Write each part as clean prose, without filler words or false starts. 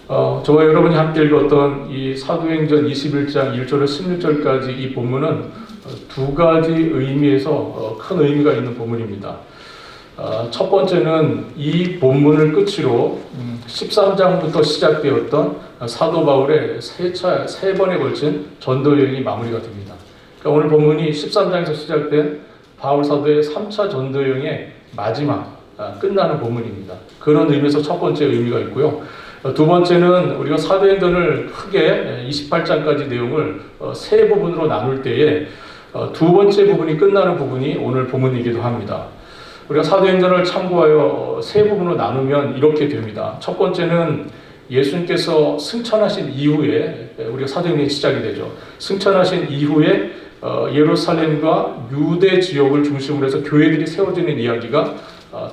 저와 여러분이 함께 읽었던 이 사도행전 21장 1절에서 16절까지 이 본문은 두 가지 의미에서 큰 의미가 있는 본문입니다. 첫 번째는 이 본문을 끝으로 13장부터 시작되었던 사도 바울의 세 번에 걸친 전도 여행이 마무리가 됩니다. 그러니까 오늘 본문이 13장에서 시작된 바울 사도의 3차 전도 여행의 마지막 끝나는 본문입니다. 그런 의미에서 첫 번째 의미가 있고요. 두 번째는 우리가 사도행전을 크게 28장까지 내용을 세 부분으로 나눌 때에 두 번째 부분이 끝나는 부분이 오늘 본문이기도 합니다. 우리가 사도행전을 참고하여 세 부분으로 나누면 이렇게 됩니다. 첫 번째는 예수님께서 승천하신 이후에 우리가 사도행전이 시작이 되죠. 승천하신 이후에 예루살렘과 유대 지역을 중심으로 해서 교회들이 세워지는 이야기가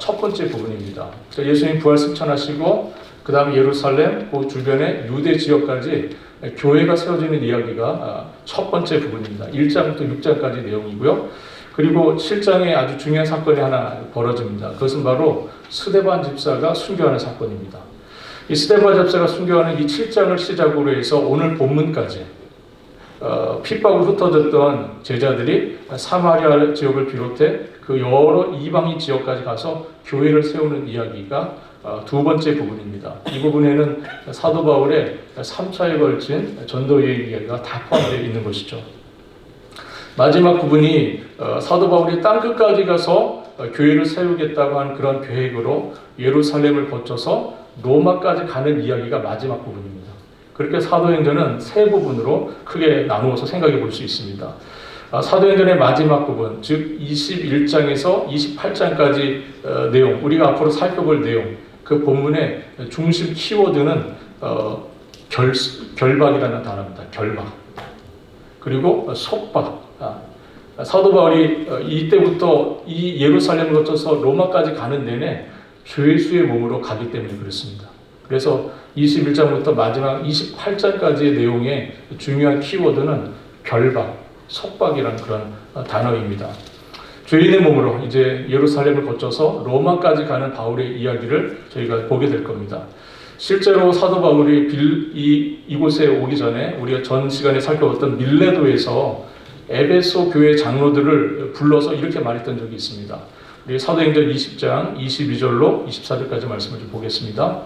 첫 번째 부분입니다. 예수님 부활 승천하시고 그 다음에 예루살렘, 그 주변의 유대 지역까지 교회가 세워지는 이야기가 첫 번째 부분입니다. 1장부터 6장까지 내용이고요. 그리고 7장에 아주 중요한 사건이 하나 벌어집니다. 그것은 바로 스데반 집사가 순교하는 사건입니다. 이 스데반 집사가 순교하는 이 7장을 시작으로 해서 오늘 본문까지 핍박으로 흩어졌던 제자들이 사마리아 지역을 비롯해 그 여러 이방인 지역까지 가서 교회를 세우는 이야기가 두 번째 부분입니다. 이 부분에는 사도 바울의 3차에 걸친 전도여행 이야기가 다 포함되어 있는 것이죠. 마지막 부분이 사도 바울이 땅끝까지 가서 교회를 세우겠다고 하는 그런 계획으로 예루살렘을 거쳐서 로마까지 가는 이야기가 마지막 부분입니다. 그렇게 사도행전은 세 부분으로 크게 나누어서 생각해 볼 수 있습니다. 사도행전의 마지막 부분, 즉 21장에서 28장까지 내용, 우리가 앞으로 살펴볼 내용, 그 본문의 중심 키워드는 결박이라는 단어입니다. 결박. 그리고 속박. 사도 바울이 이때부터 이 예루살렘을 거쳐서 로마까지 가는 내내 죄수의 몸으로 가기 때문에 그렇습니다. 그래서 21장부터 마지막 28장까지의 내용의 중요한 키워드는 결박, 속박이라는 그런 단어입니다. 죄인의 몸으로 이제 예루살렘을 거쳐서 로마까지 가는 바울의 이야기를 저희가 보게 될 겁니다. 실제로 사도 바울이 이곳에 오기 전에 우리가 전 시간에 살펴봤던 밀레도에서 에베소 교회 장로들을 불러서 이렇게 말했던 적이 있습니다. 우리 사도행전 20장 22절로 24절까지 말씀을 좀 보겠습니다.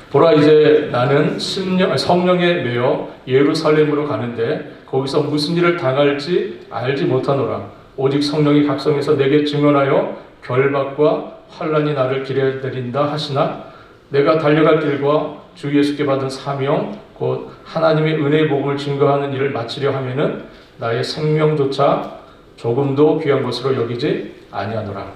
보라, 이제 나는 성령에 매여 예루살렘으로 가는데 거기서 무슨 일을 당할지 알지 못하노라. 오직 성령이 각성해서 내게 증언하여 결박과 환난이 나를 기다린다 하시나 내가 달려갈 길과 주 예수께 받은 사명 곧 하나님의 은혜의 복음을 증거하는 일을 마치려 하면은 나의 생명조차 조금도 귀한 것으로 여기지 아니하노라.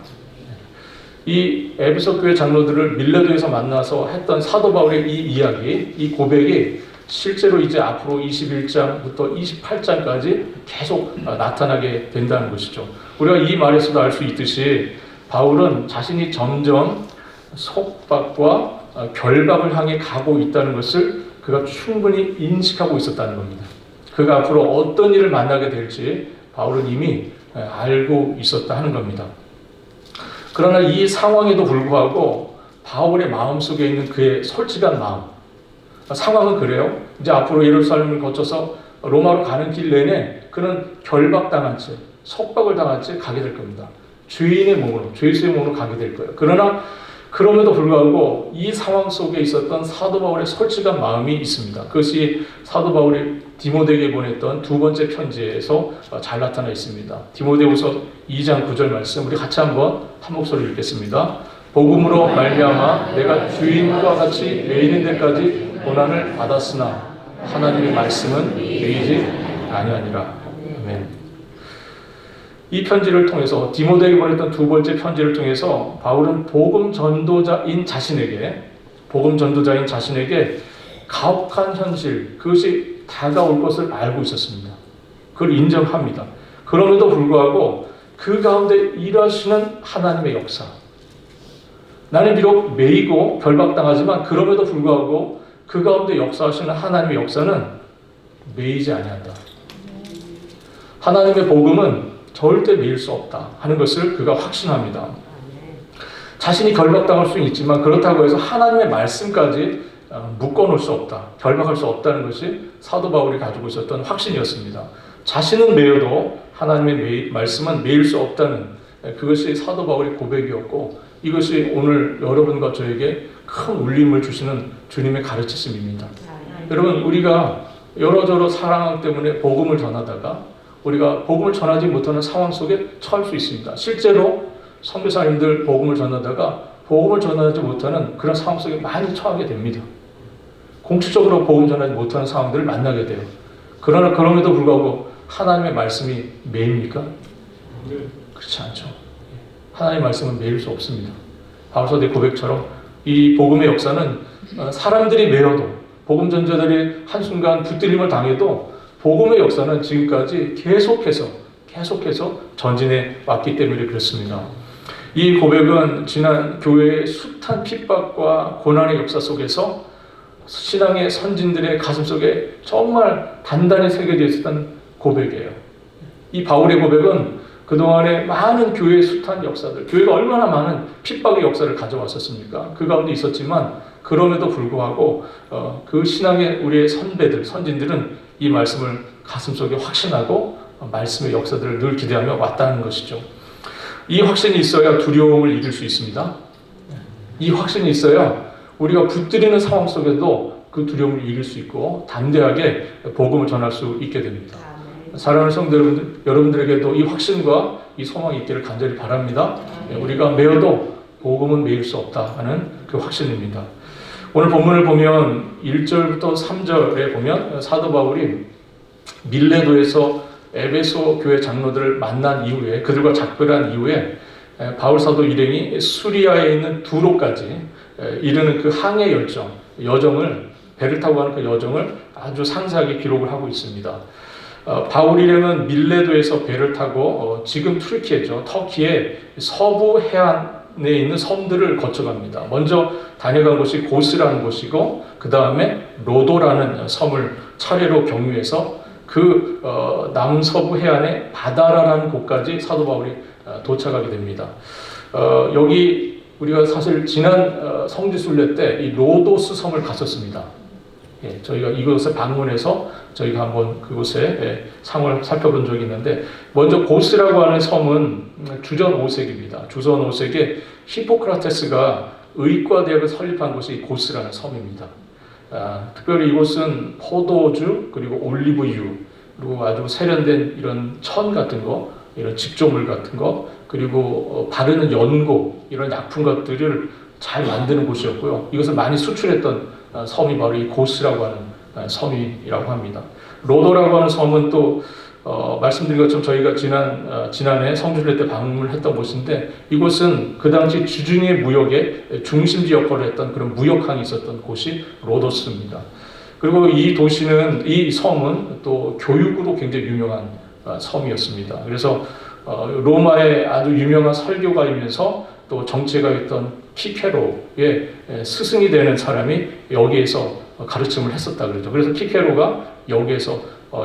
이 에베소 교회 장로들을 밀레도에서 만나서 했던 사도 바울의 이 이야기, 이 고백이 실제로 이제 앞으로 21장부터 28장까지 계속 나타나게 된다는 것이죠. 우리가 이 말에서도 알 수 있듯이 바울은 자신이 점점 속박과 결박을 향해 가고 있다는 것을 그가 충분히 인식하고 있었다는 겁니다. 그가 앞으로 어떤 일을 만나게 될지 바울은 이미 알고 있었다 하는 겁니다. 그러나 이 상황에도 불구하고 바울의 마음속에 있는 그의 솔직한 마음, 상황은 그래요. 이제 앞으로 예루살렘을 거쳐서 로마로 가는 길 내내 그는 결박당한 채, 속박을 당한 채 가게 될 겁니다. 죄인의 몸으로, 죄수의 몸으로 가게 될 거예요. 그러나 그럼에도 불구하고 이 상황 속에 있었던 사도 바울의 솔직한 마음이 있습니다. 그것이 사도 바울이 디모데에게 보냈던 두 번째 편지에서 잘 나타나 있습니다. 디모데후서 2장 9절 말씀 우리 같이 한번 한 목소리 읽겠습니다. 복음으로 말미암아 내가 주인과 같이 매이는 데까지 고난을 받았으나 하나님의 말씀은 매이지 아니하니라. 아멘. 이 편지를 통해서 디모데에게 보냈던 두 번째 편지를 통해서 바울은 복음 전도자인 자신에게 가혹한 현실, 그것이 다가올 것을 알고 있었습니다. 그걸 인정합니다. 그럼에도 불구하고 그 가운데 일하시는 하나님의 역사, 나는 비록 매이고 결박당하지만 그럼에도 불구하고 그 가운데 역사하시는 하나님의 역사는 매이지 아니한다. 하나님의 복음은 절대 매일 수 없다 하는 것을 그가 확신합니다. 자신이 결박당할 수는 있지만 그렇다고 해서 하나님의 말씀까지 묶어놓을 수 없다, 결박할 수 없다는 것이 사도 바울이 가지고 있었던 확신이었습니다. 자신은 매여도 하나님의 말씀은 매일 수 없다는 그것이 사도 바울의 고백이었고, 이것이 오늘 여러분과 저에게 큰 울림을 주시는 주님의 가르치심입니다. 여러분, 우리가 여러저러 사랑 때문에 복음을 전하다가 우리가 복음을 전하지 못하는 상황 속에 처할 수 있습니다. 실제로 선교사님들 복음을 전하다가 복음을 전하지 못하는 그런 상황 속에 많이 처하게 됩니다. 공식적으로 복음 전하지 못하는 상황들을 만나게 돼요. 그러나 그럼에도 불구하고 하나님의 말씀이 매입니까? 그렇지 않죠. 하나님의 말씀은 매일 수 없습니다. 바울서의 고백처럼 이 복음의 역사는 사람들이 매여도, 복음 전자들이 한순간 붙들림을 당해도 복음의 역사는 지금까지 계속해서 전진해 왔기 때문에 그렇습니다. 이 고백은 지난 교회의 숱한 핍박과 고난의 역사 속에서 신앙의 선진들의 가슴속에 정말 단단히 새겨져 있었던 고백이에요. 이 바울의 고백은 그동안에 많은 교회의 숱한 역사들, 교회가 얼마나 많은 핍박의 역사를 가져왔었습니까? 그 가운데 있었지만 그럼에도 불구하고 그 신앙의 우리의 선배들, 선진들은 이 말씀을 가슴속에 확신하고 말씀의 역사들을 늘 기대하며 왔다는 것이죠. 이 확신이 있어야 두려움을 이길 수 있습니다. 이 확신이 있어야 우리가 붙들이는 상황 속에도 그 두려움을 이길 수 있고 담대하게 복음을 전할 수 있게 됩니다. 사랑하는 성도 여러분들에게도 이 확신과 이 소망이 있기를 간절히 바랍니다. 우리가 매여도 복음은 매일 수 없다 하는 그 확신입니다. 오늘 본문을 보면 1절부터 3절에 보면 사도 바울이 밀레도에서 에베소 교회 장로들을 만난 이후에, 그들과 작별한 이후에 바울 사도 일행이 수리아에 있는 두로까지 이르는 그 항해 여정을, 배를 타고 가는 그 여정을 아주 상세하게 기록을 하고 있습니다. 바울 일행은 밀레도에서 배를 타고 지금 튀르키예죠, 터키의 서부 해안에 있는 섬들을 거쳐갑니다. 먼저 다녀간 곳이 고스라는 곳이고, 그 다음에 로도라는 섬을 차례로 경유해서 그 남서부 해안의 바다라라는 곳까지 사도 바울이 도착하게 됩니다. 여기 우리가 사실 지난 성지순례 때 이 로도스 섬을 갔었습니다. 저희가 이곳에 방문해서 저희가 한번 그곳에 상을 살펴본 적이 있는데, 먼저 고스라고 하는 섬은 주전 5세기입니다. 주전 5세기에 히포크라테스가 의과대학을 설립한 곳이 고스라는 섬입니다. 특별히 이곳은 포도주, 그리고 올리브유, 그리고 아주 세련된 이런 천 같은 거, 이런 직조물 같은 거, 그리고 바르는 연고, 이런 약품 것들을 잘 만드는 곳이었고요. 이것을 많이 수출했던 섬이 바로 이 고스라고 하는 섬이라고 합니다. 로도라고 하는 섬은 또 말씀드린 것처럼 저희가 지난해 성주순례 때 방문을 했던 곳인데, 이곳은 그 당시 지중해 무역의 중심지 역할을 했던 그런 무역항이 있었던 곳이 로도스입니다. 그리고 이 섬은 또 교육으로 굉장히 유명한 섬이었습니다. 그래서 로마의 아주 유명한 설교가이면서 또 정치가였던 키케로의 스승이 되는 사람이 여기에서 가르침을 했었다 그러죠. 그래서 키케로가 여기에서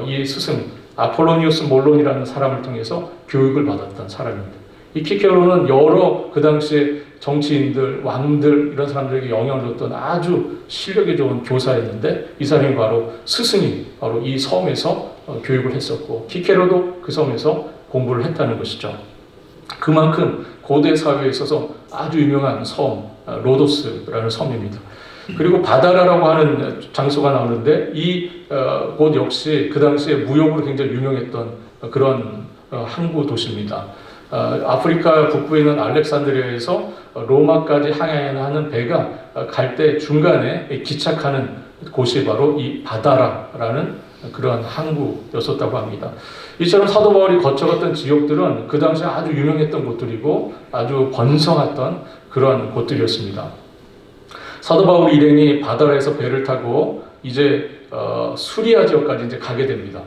이 스승 아폴로니우스 몰론이라는 사람을 통해서 교육을 받았던 사람입니다. 이 키케로는 여러 그 당시에 정치인들, 왕들 이런 사람들에게 영향을 줬던 아주 실력이 좋은 교사였는데, 이 사람이 바로 스승이 바로 이 섬에서 교육을 했었고, 키케로도 그 섬에서 공부를 했다는 것이죠. 그만큼 고대 사회에 있어서 아주 유명한 섬, 로도스라는 섬입니다. 그리고 바다라라고 하는 장소가 나오는데, 이곳 역시 그 당시에 무역으로 굉장히 유명했던 그런 항구 도시입니다. 아프리카 북부에 있는 알렉산드리아에서 로마까지 항해하는 배가 갈 때 중간에 기착하는 곳이 바로 이 바다라라는 그런 항구였었다고 합니다. 이처럼 사도 바울이 거쳐갔던 지역들은 그 당시에 아주 유명했던 곳들이고 아주 번성했던 그런 곳들이었습니다. 사도 바울 일행이 바다라에서 배를 타고 이제 수리아 지역까지 이제 가게 됩니다.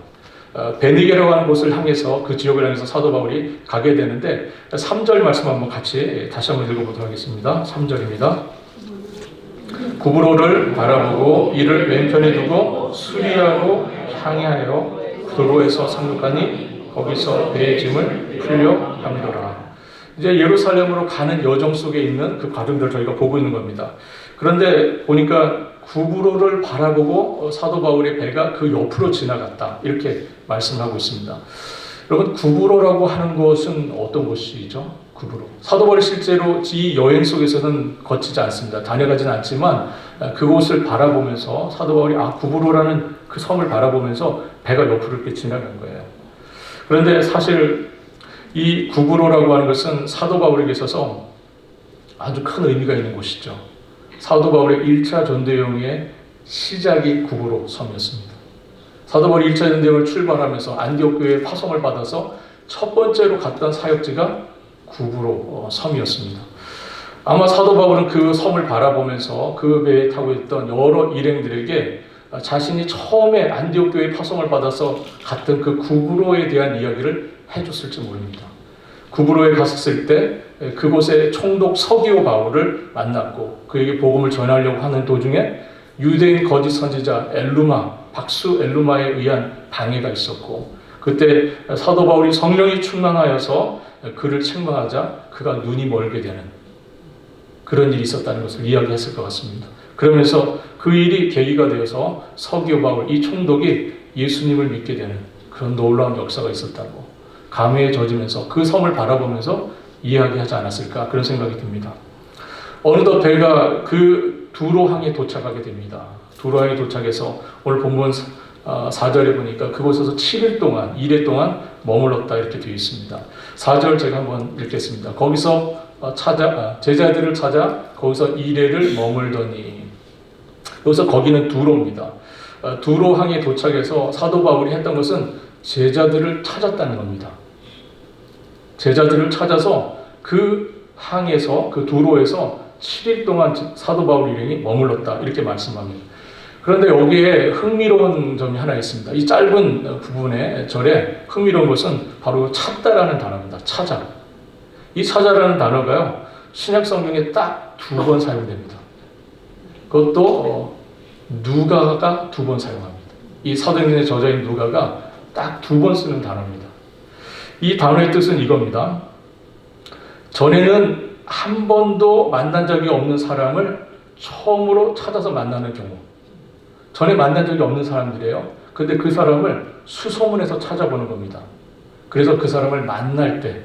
베니게라고 하는 곳을 향해서, 그 지역을 향해서 사도 바울이 가게 되는데, 3절 말씀 한번 같이 다시 한번 읽어보도록 하겠습니다. 3절입니다. 구브로를 바라보고 이를 왼편에 두고 수리아로 향하여 도로에서 상륙하니 거기서 배의 짐을 풀려 함이로라. 이제 예루살렘으로 가는 여정 속에 있는 그 과정들을 저희가 보고 있는 겁니다. 그런데 보니까 구브로를 바라보고 사도 바울의 배가 그 옆으로 지나갔다. 이렇게 말씀하고 있습니다. 여러분, 구브로라고 하는 것은 어떤 곳이죠? 구브로. 사도 바울이 실제로 이 여행 속에서는 거치지 않습니다. 다녀가지는 않지만 그곳을 바라보면서 사도 바울이 구브로라는 그 섬을 바라보면서 배가 옆으로 이렇게 지나간 거예요. 그런데 사실 이 구브로라고 하는 것은 사도 바울에게 있어서 아주 큰 의미가 있는 곳이죠. 사도 바울의 1차 전도여행의 시작이 구브로 섬이었습니다. 사도 바울이 1차 전도여행을 출발하면서 안디옥 교회의 파송을 받아서 첫 번째로 갔던 사역지가 구브로 섬이었습니다. 아마 사도 바울은 그 섬을 바라보면서 그 배에 타고 있던 여러 일행들에게 자신이 처음에 안디옥 교회의 파송을 받아서 갔던 그 구브로에 대한 이야기를 해줬을지 모릅니다. 구브로에 갔을 때 그곳에 총독 서기오 바울을 만났고 그에게 복음을 전하려고 하는 도중에 유대인 거짓 선지자 박수 엘루마에 의한 방해가 있었고, 그때 사도 바울이 성령이 충만하여서 그를 책망하자 그가 눈이 멀게 되는 그런 일이 있었다는 것을 이야기했을 것 같습니다. 그러면서 그 일이 계기가 되어서 서기오 바울, 이 총독이 예수님을 믿게 되는 그런 놀라운 역사가 있었다고 감회에 젖으면서 그 섬을 바라보면서 이야기하지 않았을까, 그런 생각이 듭니다. 어느덧 배가 그 두로항에 도착하게 됩니다. 두로항에 도착해서 오늘 본문 4절에 보니까 그곳에서 7일 동안, 2일 동안 머물렀다 이렇게 되어 있습니다. 4절 제가 한번 읽겠습니다. 거기서 제자들을 찾아 거기서 2일을 머물더니, 여기서 거기는 두로입니다. 두로항에 도착해서 사도 바울이 했던 것은 제자들을 찾았다는 겁니다. 제자들을 찾아서 그 항에서, 그 두로에서 7일 동안 사도 바울 일행이 머물렀다 이렇게 말씀합니다. 그런데 여기에 흥미로운 점이 하나 있습니다. 이 짧은 부분의 절에 흥미로운 것은 바로 찾다라는 단어입니다. 찾아. 이 찾아라는 단어가요, 신약 성경에 딱 2번 사용됩니다. 그것도 누가가 2번 사용합니다. 이 사도행전의 저자인 누가가 딱 2번 쓰는 단어입니다. 이 단어의 뜻은 이겁니다. 전에는 한 번도 만난 적이 없는 사람을 처음으로 찾아서 만나는 경우. 전에 만난 적이 없는 사람들이에요. 근데 그 사람을 수소문해서 찾아보는 겁니다. 그래서 그 사람을 만날 때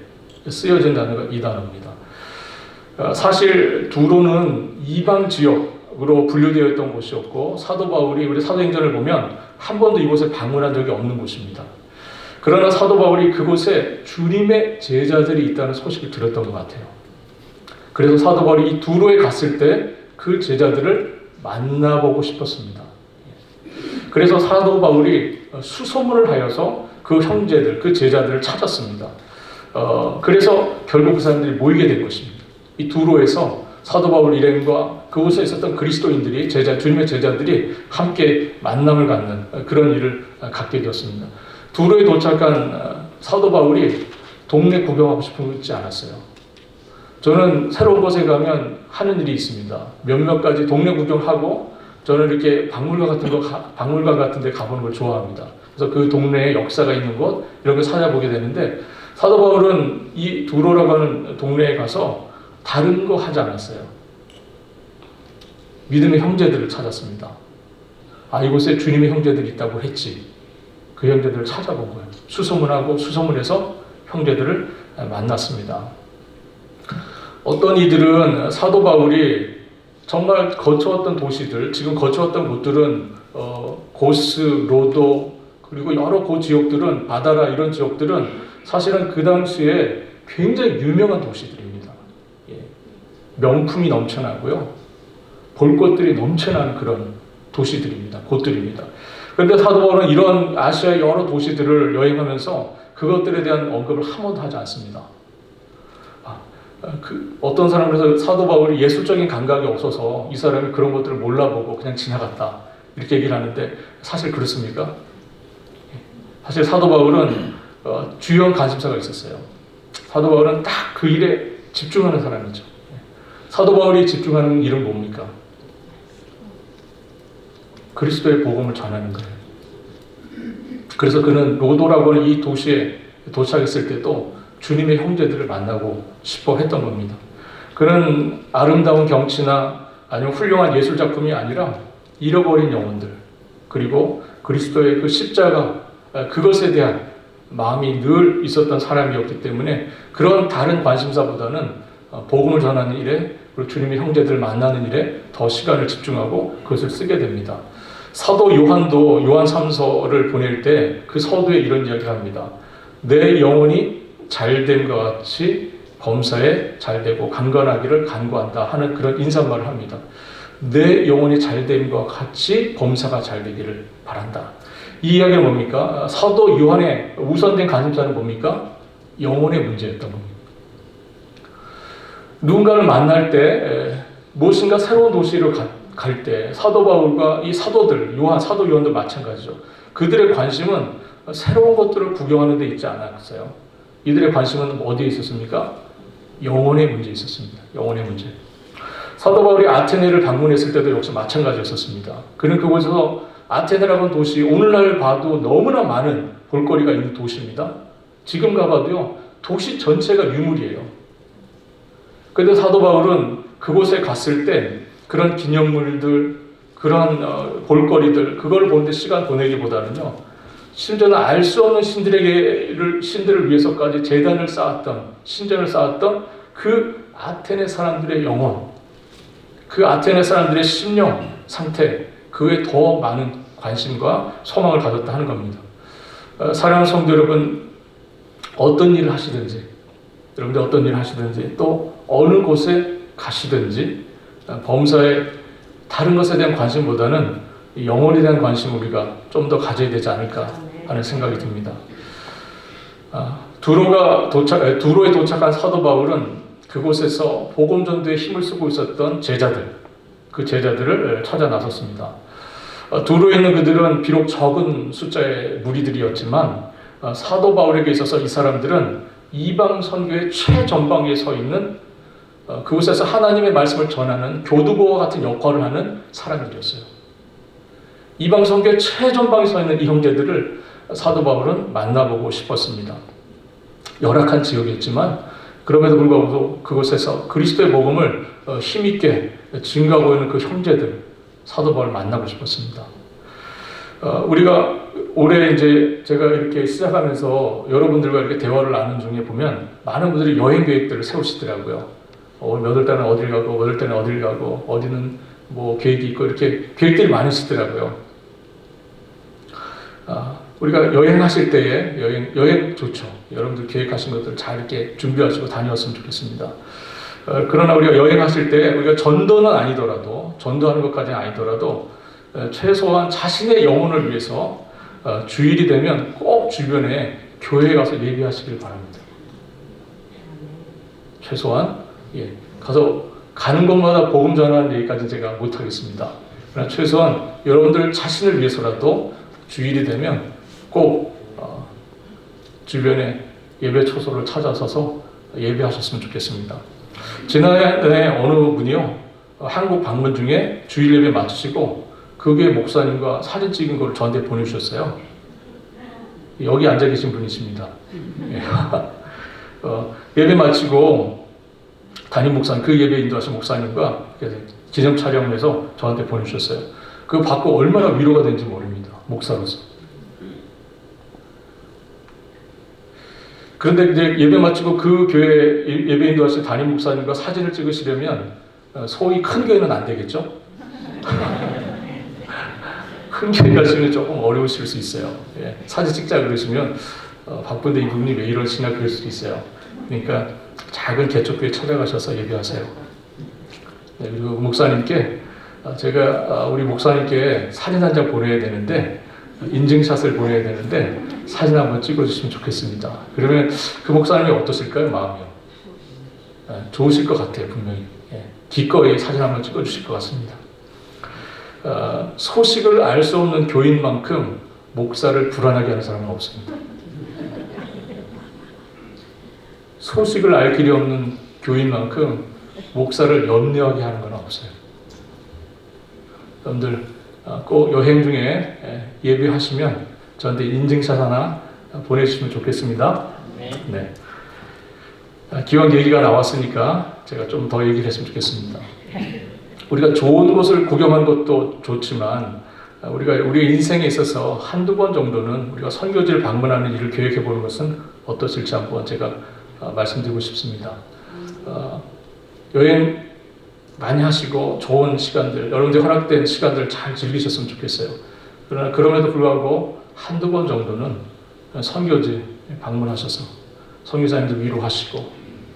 쓰여진 단어가 이 단어입니다. 사실 두로는 이방 지역으로 분류되어 있던 곳이었고, 사도 바울이 우리 사도행전을 보면 한 번도 이곳에 방문한 적이 없는 곳입니다. 그러나 사도 바울이 그곳에 주님의 제자들이 있다는 소식을 들었던 것 같아요. 그래서 사도 바울이 이 두로에 갔을 때 그 제자들을 만나보고 싶었습니다. 그래서 사도 바울이 수소문을 하여서 그 형제들, 그 제자들을 찾았습니다. 그래서 결국 그 사람들이 모이게 된 것입니다. 이 두로에서 사도 바울 일행과 그곳에 있었던 그리스도인들이, 주님의 제자들이 함께 만남을 갖는 그런 일을 갖게 되었습니다. 두로에 도착한 사도 바울이 동네 구경하고 싶지 않았어요. 저는 새로운 곳에 가면 하는 일이 있습니다. 몇몇 가지 동네 구경하고, 저는 이렇게 박물관 같은 데 가보는 걸 좋아합니다. 그래서 그 동네에 역사가 있는 곳, 이런 걸 찾아보게 되는데, 사도 바울은 이 두로라고 하는 동네에 가서 다른 거 하지 않았어요. 믿음의 형제들을 찾았습니다. 이곳에 주님의 형제들이 있다고 했지. 그 형제들을 찾아본 거예요. 수소문하고 수소문해서 형제들을 만났습니다. 어떤 이들은 사도 바울이 정말 거쳐왔던 도시들, 지금 거쳐왔던 곳들은 고스, 로도, 그리고 여러 그 지역들은, 바다라 이런 지역들은 사실은 그 당시에 굉장히 유명한 도시들입니다. 명품이 넘쳐나고요, 볼 것들이 넘쳐나는 그런 도시들입니다. 곳들입니다. 그런데 사도 바울은 이런 아시아의 여러 도시들을 여행하면서 그것들에 대한 언급을 한 번도 하지 않습니다. 어떤 사람은 사도 바울이 예술적인 감각이 없어서 이 사람이 그런 것들을 몰라보고 그냥 지나갔다 이렇게 얘기를 하는데, 사실 그렇습니까? 사실 사도 바울은 주요한 관심사가 있었어요. 사도 바울은 딱 그 일에 집중하는 사람이죠. 사도 바울이 집중하는 일은 뭡니까? 그리스도의 복음을 전하는 거예요. 그래서 그는 로도라고 하는 이 도시에 도착했을 때도 주님의 형제들을 만나고 싶어 했던 겁니다. 그는 아름다운 경치나 아니면 훌륭한 예술 작품이 아니라 잃어버린 영혼들, 그리고 그리스도의 그 십자가, 그것에 대한 마음이 늘 있었던 사람이었기 때문에 그런 다른 관심사보다는 복음을 전하는 일에, 그리고 주님의 형제들을 만나는 일에 더 시간을 집중하고 그것을 쓰게 됩니다. 사도 요한도 요한 3서를 보낼 때 그 서두에 이런 이야기를 합니다. 내 영혼이 잘됨과 같이 범사에 잘되고 강건하기를 간구한다 하는 그런 인사말을 합니다. 내 영혼이 잘됨과 같이 범사가 잘되기를 바란다. 이 이야기는 뭡니까? 사도 요한의 우선된 관심사는 뭡니까? 영혼의 문제였던 겁니다. 누군가를 만날 때, 무엇인가 새로운 도시로 갈 때 사도 바울과 이 사도들, 사도 요한도 마찬가지죠. 그들의 관심은 새로운 것들을 구경하는 데 있지 않았어요. 이들의 관심은 어디에 있었습니까? 영혼의 문제에 있었습니다. 영혼의 문제. 사도 바울이 아테네를 방문했을 때도 역시 마찬가지였었습니다. 그는 그곳에서 아테네라는 도시, 오늘날 봐도 너무나 많은 볼거리가 있는 도시입니다. 지금 가봐도요, 도시 전체가 유물이에요. 그런데 사도 바울은 그곳에 갔을 때 그런 기념물들, 그런 볼거리들, 그걸 보는데 시간 보내기보다는요, 심지어는 알 수 없는 신들을 위해서까지 제단을 쌓았던, 신전을 쌓았던 그 아테네 사람들의 영혼, 그 아테네 사람들의 심령 상태, 그에 더 많은 관심과 소망을 가졌다 하는 겁니다. 사랑하는 성도 여러분, 어떤 일을 하시든지, 여러분들 어떤 일을 하시든지, 또 어느 곳에 가시든지, 범사의 다른 것에 대한 관심보다는 영혼에 대한 관심을 우리가 좀 더 가져야 되지 않을까 하는 생각이 듭니다. 두로에 도착한 사도 바울은 그곳에서 복음 전도에 힘을 쓰고 있었던 제자들, 그 제자들을 찾아 나섰습니다. 두로에 있는 그들은 비록 적은 숫자의 무리들이었지만 사도 바울에게 있어서 이 사람들은 이방 선교의 최전방에 서 있는, 그곳에서 하나님의 말씀을 전하는 교두보와 같은 역할을 하는 사람들이었어요. 이방 선교의 최전방에 서 있는 이 형제들을 사도 바울은 만나보고 싶었습니다. 열악한 지역이었지만 그럼에도 불구하고 그곳에서 그리스도의 복음을 힘있게 증거하고 있는 그 형제들, 사도 바울을 만나고 싶었습니다. 우리가 올해 이제 제가 이렇게 시작하면서 여러분들과 이렇게 대화를 나누는 중에 보면 많은 분들이 여행 계획들을 세우시더라고요. 몇 월 달은 어딜 가고, 몇 월 달은 어딜 가고, 어디는 뭐 계획이 있고, 이렇게 계획들이 많으시더라고요. 우리가 여행하실 때에 여행 좋죠. 여러분들 계획하신 것들 잘 이렇게 준비하시고 다녀왔으면 좋겠습니다. 그러나 우리가 여행하실 때 우리가 전도는 아니더라도, 전도하는 것까지는 아니더라도 최소한 자신의 영혼을 위해서 주일이 되면 꼭 주변에 교회에 가서 예배하시길 바랍니다. 최소한 가서 가는 곳마다 복음 전하는 얘기까지는 제가 못하겠습니다. 그러나 최소한 여러분들 자신을 위해서라도 주일이 되면 꼭 주변에 예배 초소를 찾아서서 예배하셨으면 좋겠습니다. 지난해 어느 분이요, 한국 방문 중에 주일 예배 마치시고 그 교회 목사님과 사진 찍은 걸 저한테 보내주셨어요. 여기 앉아 계신 분이십니다. 예배 마치고 담임 목사님, 그 예배 인도하신 목사님과 기념 촬영을 해서 저한테 보내주셨어요. 그거 받고 얼마나 위로가 된지 모릅니다. 목사로서. 그런데 이제 예배 마치고 그 교회 예배 인도하신 담임 목사님과 사진을 찍으시려면 소위 큰 교회는 안 되겠죠? 큰 교회 가시면 조금 어려우실 수 있어요. 사진 찍자 그러시면 바쁜데 이분이 왜 이러시나 그럴 수도 있어요. 그러니까 작은 개척교회 찾아가셔서 예배하세요. 그리고 목사님께 제가 우리 목사님께 사진 한 장 보내야 되는데, 인증샷을 보내야 되는데 사진 한번 찍어주시면 좋겠습니다. 그러면 그 목사님이 어떠실까요? 마음이요? 좋으실 것 같아요. 분명히. 기꺼이 사진 한번 찍어주실 것 같습니다. 소식을 알 수 없는 교인만큼 목사를 불안하게 하는 사람은 없습니다. 소식을 알 길이 없는 교인만큼 목사를 염려하게 하는 건 없어요. 여러분들 꼭 여행 중에 예배하시면 저한테 인증샷 하나 보내주시면 좋겠습니다. 네. 기왕 얘기가 나왔으니까 제가 좀 더 얘기를 했으면 좋겠습니다. 우리가 좋은 곳을 구경한 것도 좋지만 우리가 우리 인생에 있어서 한두 번 정도는 우리가 선교지를 방문하는 일을 계획해 보는 것은 어떠실지 한번 제가 말씀드리고 싶습니다. 여행 많이 하시고 좋은 시간들, 여러분들 허락된 시간들 잘 즐기셨으면 좋겠어요. 그러나 그럼에도 불구하고 한두 번 정도는 선교지 방문하셔서 선교사님들 위로하시고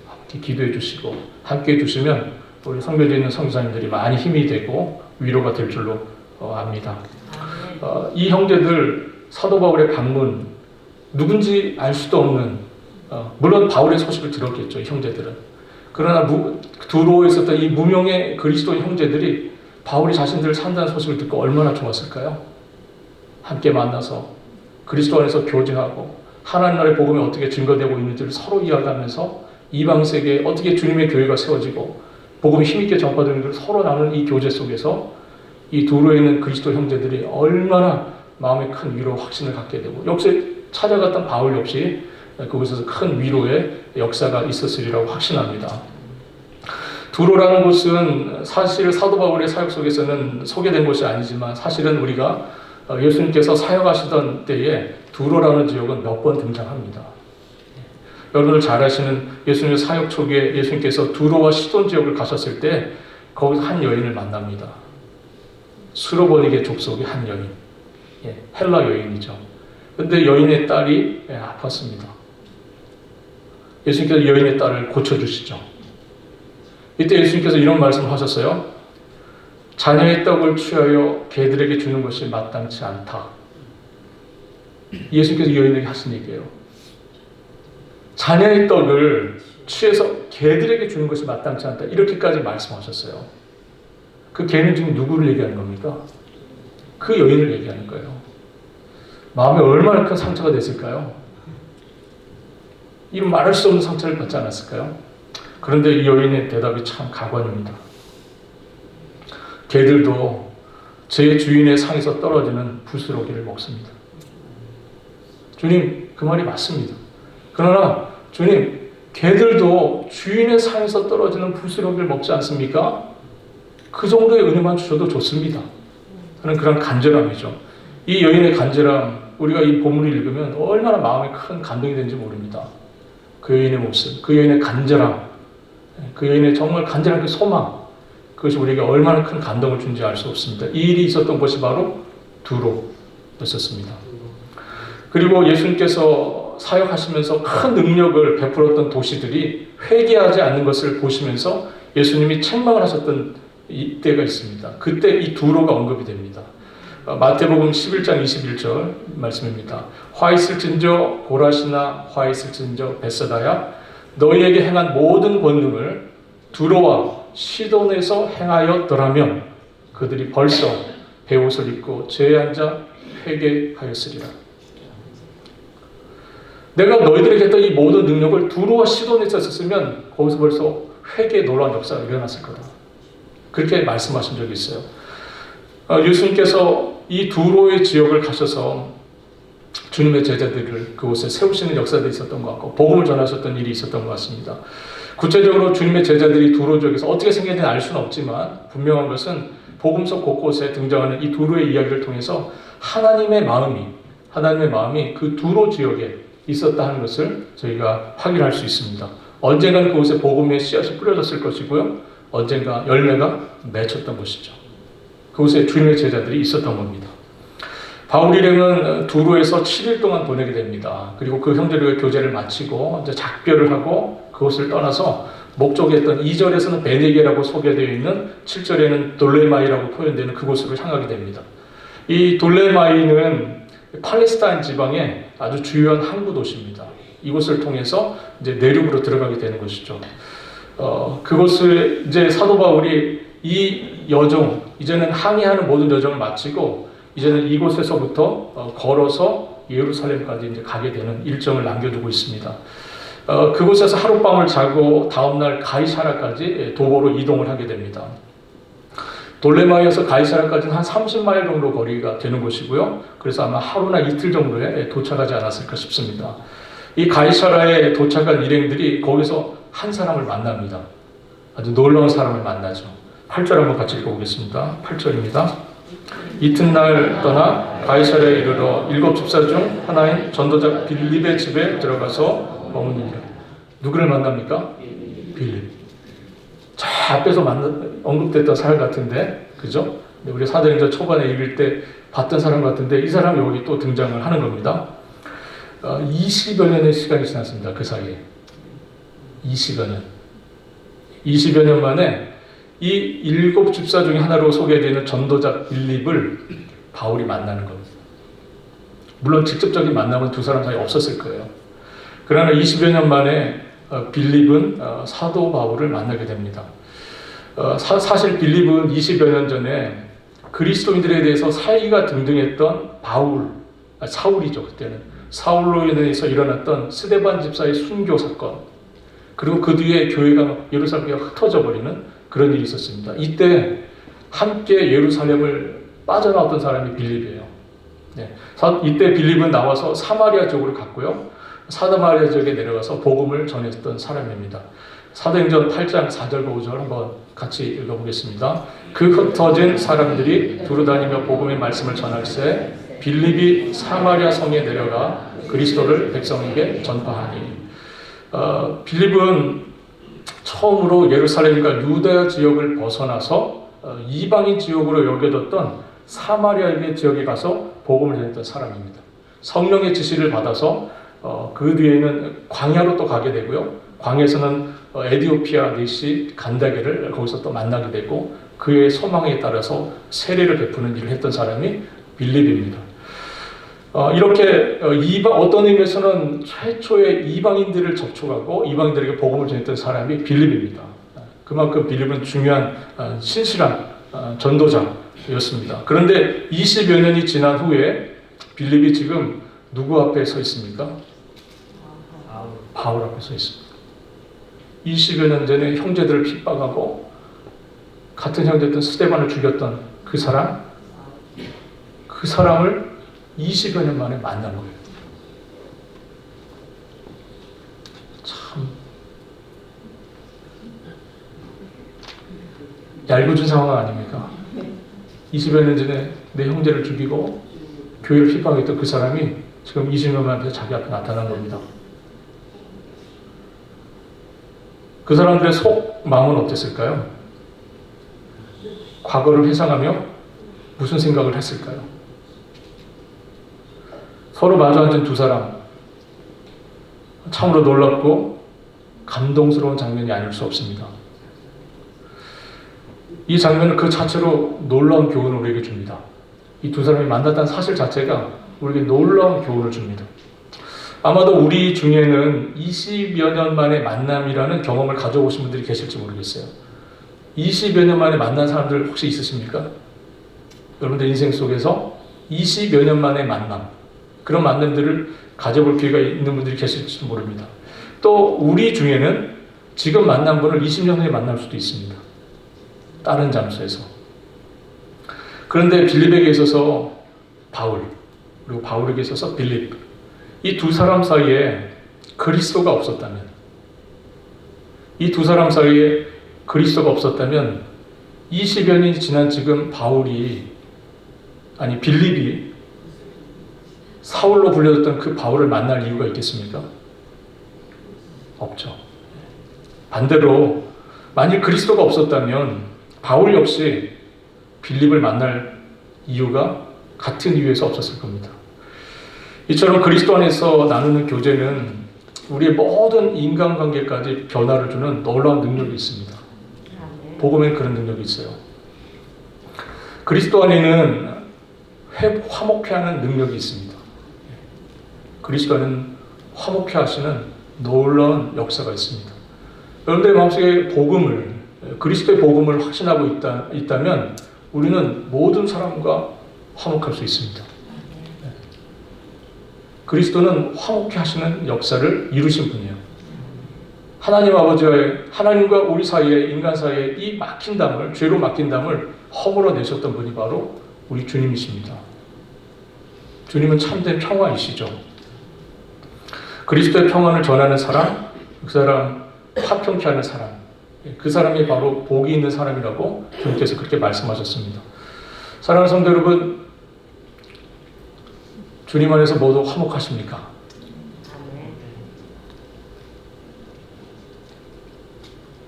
함께 기도해 주시고 함께 해 주시면 우리 선교지에 있는 선교사님들이 많이 힘이 되고 위로가 될 줄로 압니다. 이 형제들 사도 바울의 방문 누군지 알 수도 없는 물론 바울의 소식을 들었겠죠. 이 형제들은. 그러나 두로에 있었던 이 무명의 그리스도인 형제들이 바울이 자신들을 산다는 소식을 듣고 얼마나 좋았을까요? 함께 만나서 그리스도 안에서 교제하고 하나님 나라의 복음이 어떻게 증거되고 있는지를 서로 이야기하면서 이방 세계에 어떻게 주님의 교회가 세워지고 복음이 힘있게 전파되는 것을 서로 나누는 이 교제 속에서 이 두로에 있는 그리스도 형제들이 얼마나 마음에 큰 위로 확신을 갖게 되고 역시 찾아갔던 바울 역시 그곳에서 큰 위로의 역사가 있었으리라고 확신합니다. 두로라는 곳은 사실 사도 바울의 사역 속에서는 소개된 곳이 아니지만 사실은 우리가 예수님께서 사역하시던 때에 두로라는 지역은 몇 번 등장합니다. 여러분들 잘 아시는 예수님의 사역 초기에 예수님께서 두로와 시돈 지역을 가셨을 때 거기서 한 여인을 만납니다. 수로버니게 족속의 한 여인, 헬라 여인이죠. 근데 여인의 딸이 아팠습니다. 예수님께서 여인의 딸을 고쳐주시죠. 이때 예수님께서 이런 말씀을 하셨어요. 자녀의 떡을 취하여 개들에게 주는 것이 마땅치 않다. 예수님께서 여인에게 하신 얘기예요. 자녀의 떡을 취해서 개들에게 주는 것이 마땅치 않다. 이렇게까지 말씀하셨어요. 그 개는 지금 누구를 얘기하는 겁니까? 그 여인을 얘기하는 거예요. 마음에 얼마나 큰 상처가 됐을까요? 이 말할 수 없는 상처를 받지 않았을까요? 그런데 이 여인의 대답이 참 가관입니다. 개들도 제 주인의 상에서 떨어지는 부스러기를 먹습니다. 주님, 그 말이 맞습니다. 그러나 주님, 개들도 주인의 상에서 떨어지는 부스러기를 먹지 않습니까? 그 정도의 은혜만 주셔도 좋습니다. 하는 그런 간절함이죠. 이 여인의 간절함, 우리가 이 본문을 읽으면 얼마나 마음에 큰 감동이 되는지 모릅니다. 그 여인의 모습, 그 여인의 간절함, 그 여인의 정말 간절한 그 소망, 그것이 우리에게 얼마나 큰 감동을 준지 알 수 없습니다. 이 일이 있었던 곳이 바로 두로였었습니다. 그리고 예수님께서 사역하시면서 큰 능력을 베풀었던 도시들이 회개하지 않는 것을 보시면서 예수님이 책망을 하셨던 이때가 있습니다. 그때 이 두로가 언급이 됩니다. 마태복음 11장 21절 말씀입니다. 화 있을진저 고라시나 화 있을진저 벳사다야 너희에게 행한 모든 권능을 두로와 시돈에서 행하였더라면 그들이 벌써 베옷을 입고 죄에 앉아 회개하였으리라. 내가 너희들에게 했던 이 모든 능력을 두로와 시돈에서 썼으면 거기서 벌써 회개의 놀라운 역사가 일어났을 거다. 그렇게 말씀하신 적이 있어요. 예수님께서 이 두로의 지역을 가셔서 주님의 제자들을 그곳에 세우시는 역사도 있었던 것 같고 복음을 전하셨던 일이 있었던 것 같습니다. 구체적으로 주님의 제자들이 두로 지역에서 어떻게 생겼는지 알 수는 없지만 분명한 것은 복음서 곳곳에 등장하는 이 두로의 이야기를 통해서 하나님의 마음이 그 두로 지역에 있었다 하는 것을 저희가 확인할 수 있습니다. 언젠가는 그곳에 복음의 씨앗이 뿌려졌을 것이고요. 언젠가 열매가 맺혔던 것이죠. 그곳에 주님의 제자들이 있었던 겁니다. 바울 일행은 두로에서 7일 동안 보내게 됩니다. 그리고 그 형제들과 교제를 마치고 이제 작별을 하고 그곳을 떠나서 목적했던 2절에서는 베네게라고 소개되어 있는 7절에는 돌레마이라고 표현되는 그곳으로 향하게 됩니다. 이 돌레마이는 팔레스타인 지방의 아주 주요한 항구 도시입니다. 이곳을 통해서 이제 내륙으로 들어가게 되는 것이죠. 그곳을 이제 사도 바울이 이 여정, 이제는 항해하는 모든 여정을 마치고 이제는 이곳에서부터 걸어서 예루살렘까지 이제 가게 되는 일정을 남겨두고 있습니다. 그곳에서 하룻밤을 자고 다음날 가이사라까지 도보로 이동을 하게 됩니다. 돌레마이에서 가이사라까지는 한 30마일 정도 거리가 되는 곳이고요. 그래서 아마 하루나 이틀 정도에 도착하지 않았을까 싶습니다. 이 가이사라에 도착한 일행들이 거기서 한 사람을 만납니다. 아주 놀라운 사람을 만나죠. 8절 한번 같이 읽어보겠습니다. 8절입니다. 이튿날 떠나 가이사랴에 이르러 7 집사 중 하나인 전도자 빌립의 집에 들어가서 머무니라. 누구를 만납니까? 빌립. 저 앞에서 언급됐던 사람 같은데, 그죠? 우리 사도행전 초반에 읽을 때 봤던 사람 같은데 이 사람이 여기 또 등장을 하는 겁니다. 20여 년의 시간이 지났습니다. 그 사이에 20여 년. 20여 년 만에 이 7 집사 중에 하나로 소개되는 전도자 빌립을 바울이 만나는 겁니다. 물론 직접적인 만남은 두 사람 사이에 없었을 거예요. 그러나 20여 년 만에 빌립은 사도 바울을 만나게 됩니다. 사실 빌립은 20여 년 전에 그리스도인들에 대해서 사이가 등등했던 사울이죠. 그때는 사울로 인해서 일어났던 스데반 집사의 순교 사건, 그리고 그 뒤에 교회가 예루살렘에 흩어져 버리는 그런 일이 있었습니다. 이때 함께 예루살렘을 빠져나왔던 사람이 빌립이에요. 네. 이때 빌립은 나와서 사마리아 지역으로 갔고요. 사마리아 지역에 내려가서 복음을 전했던 사람입니다. 사도행전 8장 4절과 5절 한번 같이 읽어보겠습니다. 그 흩어진 사람들이 두루다니며 복음의 말씀을 전할새 빌립이 사마리아 성에 내려가 그리스도를 백성에게 전파하니. 빌립은 처음으로 예루살렘과 유다야 지역을 벗어나서 이방인 지역으로 여겨졌던 사마리아 지역에 가서 복음을 전했던 사람입니다. 성령의 지시를 받아서 그 뒤에는 광야로 또 가게 되고요. 광야에서는 에디오피아 내시 간다게를 거기서 또 만나게 되고 그의 소망에 따라서 세례를 베푸는 일을 했던 사람이 빌립입니다. 이렇게 어떤 의미에서는 최초의 이방인들을 접촉하고 이방인들에게 복음을 전했던 사람이 빌립입니다. 그만큼 빌립은 중요한 신실한 전도자였습니다. 그런데 20여 년이 지난 후에 빌립이 지금 누구 앞에 서 있습니까? 바울 앞에 서 있습니다. 20여 년 전에 형제들을 핍박하고 같은 형제였던 스데반을 죽였던 그 사람을 20여 년 만에 만난 거예요. 참 얄궂은 상황 아닙니까? 20여 년 전에 내 형제를 죽이고 교회를 핍박했던 그 사람이 지금 20년 만에 자기 앞에 나타난 겁니다. 그 사람들의 마음은 어땠을까요? 과거를 회상하며 무슨 생각을 했을까요? 서로 마주 앉은 두 사람, 참으로 놀랍고 감동스러운 장면이 아닐 수 없습니다. 이 장면은 그 자체로 놀라운 교훈을 우리에게 줍니다. 이 두 사람이 만났다는 사실 자체가 우리에게 놀라운 교훈을 줍니다. 아마도 우리 중에는 20여 년 만의 만남이라는 경험을 가져오신 분들이 계실지 모르겠어요. 20여 년 만에 만난 사람들 혹시 있으십니까? 여러분들 인생 속에서 20여 년 만의 만남, 그런 만남들을 가져볼 기회가 있는 분들이 계실지 모릅니다. 또 우리 중에는 지금 만난 분을 20년 후에 만날 수도 있습니다. 다른 장소에서. 그런데 빌립에게 있어서 바울, 그리고 바울에게 있어서 빌립, 이 두 사람 사이에 그리스도가 없었다면, 이 두 사람 사이에 그리스도가 없었다면 20여 년이 지난 지금 빌립이 사울로 불려졌던 그 바울을 만날 이유가 있겠습니까? 없죠. 반대로 만일 그리스도가 없었다면 바울 역시 빌립을 만날 이유가 같은 이유에서 없었을 겁니다. 이처럼 그리스도 안에서 나누는 교제는 우리의 모든 인간관계까지 변화를 주는 놀라운 능력이 있습니다. 복음엔 그런 능력이 있어요. 그리스도 안에는 화목케 하는 능력이 있습니다. 그리스도 안에는 화목케 하시는 놀라운 역사가 있습니다. 여러분들의 마음속에 그리스도의 복음을 확신하고 있다면 우리는 모든 사람과 화목할 수 있습니다. 그리스도는 화목케 하시는 역사를 이루신 분이에요. 하나님과 우리 사이에, 인간 사이에 이 죄로 막힌 담을 허물어 내셨던 분이 바로 우리 주님이십니다. 주님은 참된 평화이시죠. 그리스도의 평안을 전하는 사람, 그 사람 화평케 하는 사람, 그 사람이 바로 복이 있는 사람이라고 주님께서 그렇게 말씀하셨습니다. 사랑하는 성도 여러분, 주님 안에서 모두 화목하십니까?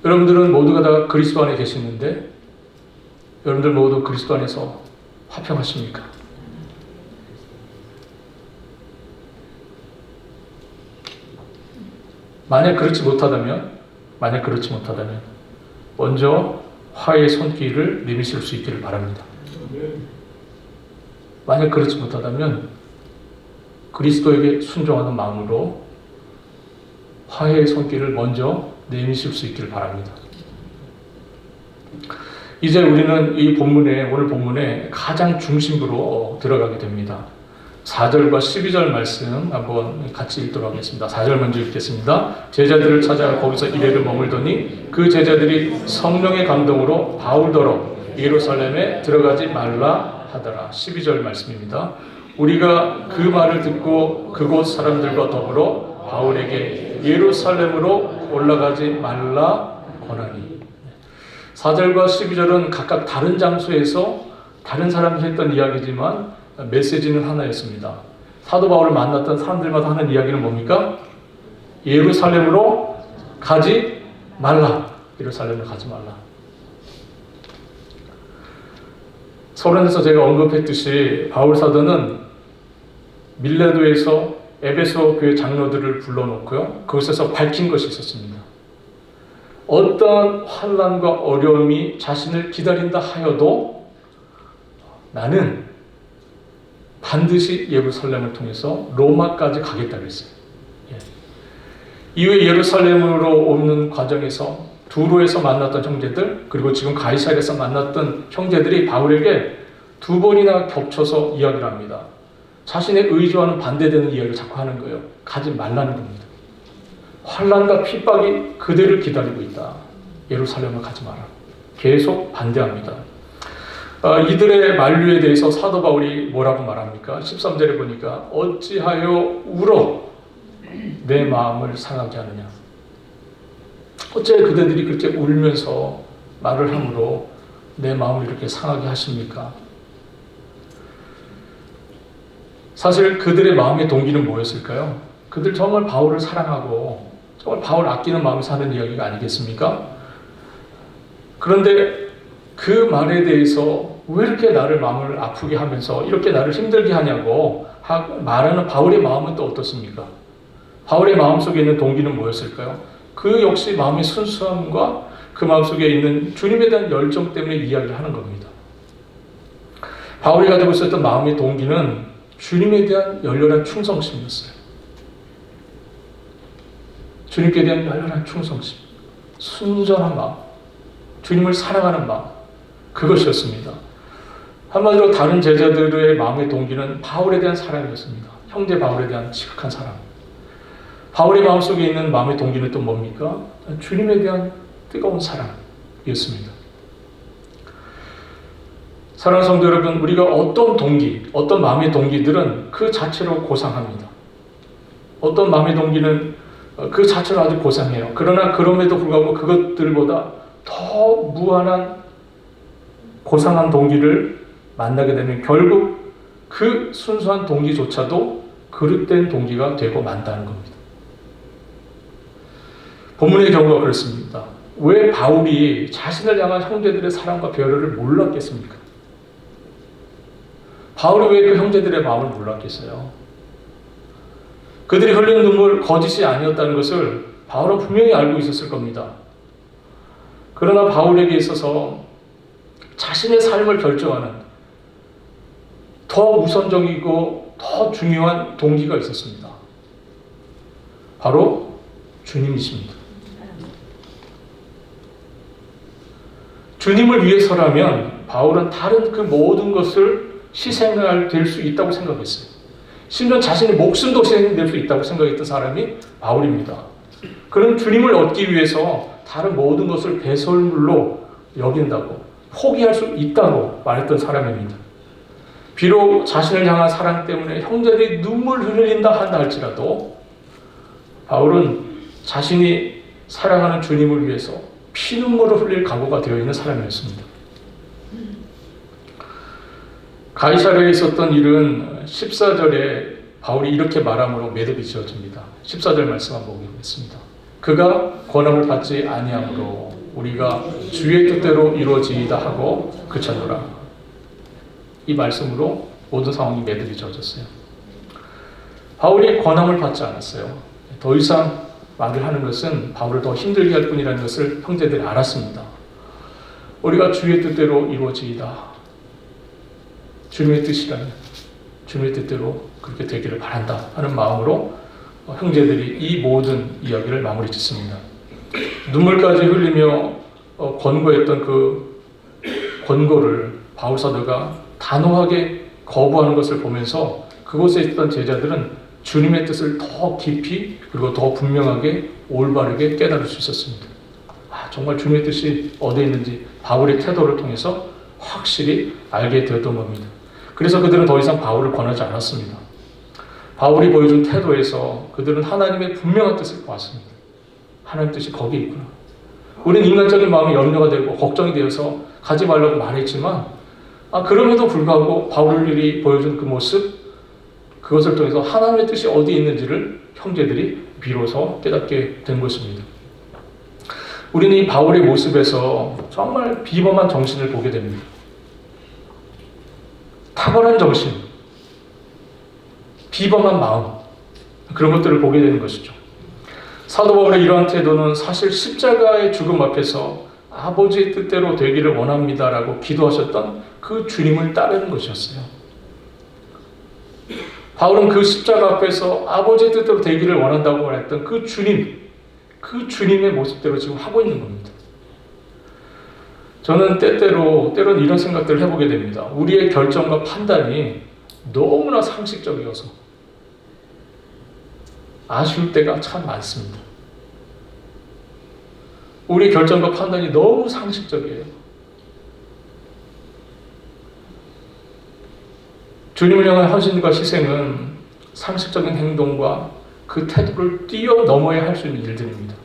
여러분들은 모두가 다 그리스도 안에 계시는데 여러분들 모두 그리스도 안에서 화평하십니까? 만약 그렇지 못하다면 먼저 화해의 손길을 내미실 수 있기를 바랍니다. 만약 그렇지 못하다면 그리스도에게 순종하는 마음으로 화해의 손길을 먼저 내미실 수 있기를 바랍니다. 이제 우리는 오늘 본문에 가장 중심부로 들어가게 됩니다. 4절과 12절 말씀 한번 같이 읽도록 하겠습니다. 4절 먼저 읽겠습니다. 제자들을 찾아 거기서 이레를 머물더니 그 제자들이 성령의 감동으로 바울더러 예루살렘에 들어가지 말라 하더라. 12절 말씀입니다. 우리가 그 말을 듣고 그곳 사람들과 더불어 바울에게 예루살렘으로 올라가지 말라 권하니. 4절과 12절은 각각 다른 장소에서 다른 사람이 했던 이야기지만 메시지는 하나였습니다. 사도 바울을 만났던 사람들마다 하는 이야기는 뭡니까? 예루살렘으로 가지 말라. 예루살렘으로 가지 말라. 서론에서 제가 언급했듯이 바울 사도는 밀레도에서 에베소 교회 장로들을 불러놓고요. 그곳에서 밝힌 것이 있었습니다. 어떠한 환난과 어려움이 자신을 기다린다 하여도 나는 반드시 예루살렘을 통해서 로마까지 가겠다고 했어요. 이후에 예루살렘으로 오는 과정에서 두로에서 만났던 형제들, 그리고 지금 가이사랴에서 만났던 형제들이 바울에게 2번이나 겹쳐서 이야기를 합니다. 자신의 의지와는 반대되는 이야기를 자꾸 하는 거예요. 가지 말라는 겁니다. 환난과 핍박이 그들을 기다리고 있다. 예루살렘을 가지 마라. 계속 반대합니다. 이들의 만류에 대해서 사도 바울이 뭐라고 말합니까? 13절에 보니까 어찌하여 울어 내 마음을 상하게 하느냐. 어째 그들이 그렇게 울면서 말을 함으로 내 마음을 이렇게 상하게 하십니까? 사실 그들의 마음의 동기는 뭐였을까요? 그들 정말 바울을 사랑하고 정말 바울 아끼는 마음을 사는 이야기가 아니겠습니까? 그런데 그 말에 대해서 왜 이렇게 나를 마음을 아프게 하면서 이렇게 나를 힘들게 하냐고 말하는 바울의 마음은 또 어떻습니까? 바울의 마음속에 있는 동기는 뭐였을까요? 그 역시 마음의 순수함과 그 마음속에 있는 주님에 대한 열정 때문에 이야기를 하는 겁니다. 바울이 가지고 있었던 마음의 동기는 주님에 대한 열렬한 충성심이었어요. 주님께 대한 열렬한 충성심, 순전한 마음, 주님을 사랑하는 마음, 그것이었습니다. 한마디로 다른 제자들의 마음의 동기는 바울에 대한 사랑이었습니다. 형제 바울에 대한 지극한 사랑. 바울의 마음속에 있는 마음의 동기는 또 뭡니까? 주님에 대한 뜨거운 사랑이었습니다. 사랑하는 성도 여러분, 우리가 어떤 동기, 어떤 마음의 동기들은 그 자체로 고상합니다. 어떤 마음의 동기는 그 자체로 아주 고상해요. 그러나 그럼에도 불구하고 그것들보다 더 무한한 고상한 동기를 만나게 되면 결국 그 순수한 동기조차도 그릇된 동기가 되고 만다는 겁니다. 본문의 경우가 그렇습니다. 왜 바울이 자신을 향한 형제들의 사랑과 배려를 몰랐겠습니까? 바울이 왜 그 형제들의 마음을 몰랐겠어요? 그들이 흘린 눈물 거짓이 아니었다는 것을 바울은 분명히 알고 있었을 겁니다. 그러나 바울에게 있어서 자신의 삶을 결정하는 더 우선적이고 더 중요한 동기가 있었습니다. 바로 주님이십니다. 주님을 위해서라면 바울은 다른 그 모든 것을 희생할 될 수 있다고 생각했어요. 심지어 자신의 목숨도 희생될 수 있다고 생각했던 사람이 바울입니다. 그는 주님을 얻기 위해서 다른 모든 것을 배설물로 여긴다고, 포기할 수 있다고 말했던 사람입니다. 비록 자신을 향한 사랑 때문에 형제들이 눈물을 흘린다 한다 할지라도 바울은 자신이 사랑하는 주님을 위해서 피눈물을 흘릴 각오가 되어 있는 사람이었습니다. 가이사랴에 있었던 일은 14절에 바울이 이렇게 말함으로 매듭이 지어집니다. 14절 말씀 한번 보겠습니다. 그가 권함을 받지 아니함으로 우리가 주의 뜻대로 이루어지이다 하고 그쳤노라. 이 말씀으로 모든 상황이 매듭이 지어졌어요. 바울이 권함을 받지 않았어요. 더 이상 말을 하는 것은 바울을 더 힘들게 할 뿐이라는 것을 형제들이 알았습니다. 우리가 주의 뜻대로 이루어지이다. 주님의 뜻이라면 주님의 뜻대로 그렇게 되기를 바란다 하는 마음으로 형제들이 이 모든 이야기를 마무리 짓습니다. 눈물까지 흘리며 권고했던 그 권고를 바울 사도가 단호하게 거부하는 것을 보면서 그곳에 있던 제자들은 주님의 뜻을 더 깊이 그리고 더 분명하게 올바르게 깨달을 수 있었습니다. 정말 주님의 뜻이 어디에 있는지 바울의 태도를 통해서 확실히 알게 되었던 겁니다. 그래서 그들은 더 이상 바울을 권하지 않았습니다. 바울이 보여준 태도에서 그들은 하나님의 분명한 뜻을 보았습니다. 하나님 뜻이 거기에 있구나. 우리는 인간적인 마음이 염려가 되고 걱정이 되어서 가지 말라고 말했지만 그럼에도 불구하고 바울이 보여준 그 모습, 그것을 통해서 하나님의 뜻이 어디에 있는지를 형제들이 비로소 깨닫게 된 것입니다. 우리는 이 바울의 모습에서 정말 비범한 정신을 보게 됩니다. 탁월한 정신, 비범한 마음, 그런 것들을 보게 되는 것이죠. 사도 바울의 이러한 태도는 사실 십자가의 죽음 앞에서 아버지의 뜻대로 되기를 원합니다라고 기도하셨던 그 주님을 따르는 것이었어요. 바울은 그 십자가 앞에서 아버지의 뜻대로 되기를 원한다고 말했던 그 주님, 그 주님의 모습대로 지금 하고 있는 겁니다. 저는 때로는 이런 생각들을 해보게 됩니다. 우리의 결정과 판단이 너무나 상식적이어서 아쉬울 때가 참 많습니다. 우리의 결정과 판단이 너무 상식적이에요. 주님을 향한 헌신과 희생은 상식적인 행동과 그 태도를 뛰어넘어야 할 수 있는 일들입니다.